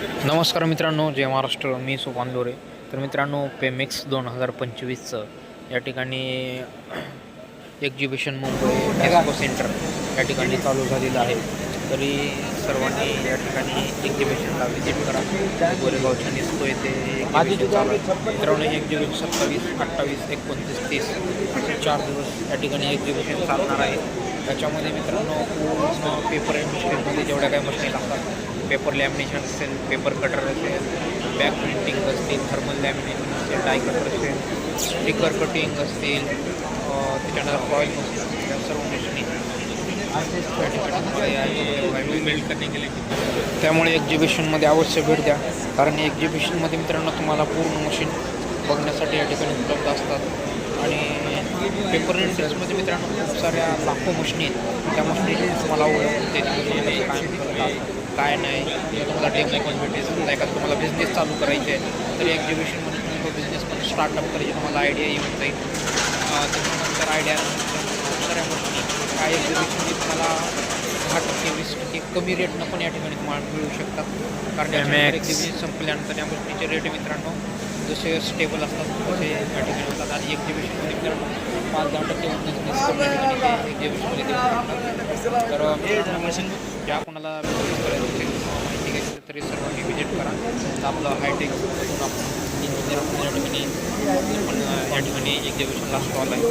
नमस्कार मित्रांनो, जय महाराष्ट्र. मी सोपान लोरे. तर मित्रांनो, पेमेक्स 2025चं या ठिकाणी एक्झिबिशन मुंबई एक्स्पो सेंटर या ठिकाणी चालू झालेलं आहे. तरी सर्वांनी या ठिकाणी एक्झिबिशनला व्हिजिट करा. गोरेगावच्या निस्को येथे एक्झिबिशन चालू आहे. मित्रांनो, हे एक्झिबिशन 27, 28, 29, 30 असे 4 दिवस या ठिकाणी एक्झिबिशन चालणार आहे. त्याच्यामध्ये मित्रांनो पूर्ण पेपर इंडस्ट्रीमध्ये जेवढ्या काही मशीनी लागतात, पेपर लॅमिनेशन असेल, पेपर कटर असेल, बॅक प्रिंटिंग असतील, थर्मल लॅमिनेशन असेल, डाय कटर असेल, स्टिकर कटिंग असतील, त्याच्यानंतर फॉईल मशीन असतील, त्या सर्व मशीनी बिल्ड करणे गेले. त्यामुळे एक्झिबिशनमध्ये अवश्य भेट द्या, कारण एक्झिबिशनमध्ये मित्रांनो तुम्हाला पूर्ण मशीन बघण्यासाठी या ठिकाणी उपलब्ध असतात. आणि पेपर इंडस्ट्रीमध्ये मित्रांनो खूप साऱ्या लाखो मशीनी आहेत. त्या मशीनी तुम्हाला ओळखते काय नाही, तुम्हाला डेमो पण भेटेल. समजा एखादा तुम्हाला बिझनेस चालू करायचे आहे तर एक्झिबिशनमध्ये तुम्ही तो बिझनेस पण स्टार्टअप करायची तुम्हाला आयडिया येऊन जाईल. त्याच्यानंतर आयडिया खूप साऱ्या मशीनी काय एक्झिबिशनमध्ये तुम्हाला 10% 20% कमी रेटनं पण या ठिकाणी तुम्हाला मिळू शकतात. कारण एक्झिबिशन संपल्यानंतर या मशीनीचे रेट मित्रांनो जसे स्टेबल असतात तसे या ठिकाणी होतात. आणि एक्झिबिशनमध्ये मित्रांनो 5-10% एक्झिबिशनमध्ये देऊ शकतात. तर मशीन ज्या कोणाला बिझनेस करायचं असेल, माहिती घ्यायची तरी सर्वांनी व्हिजिट करा. तर आपलं हायटेक आपण इंजिनियर या ठिकाणी एक्झिबिशनला स्टॉल आहे.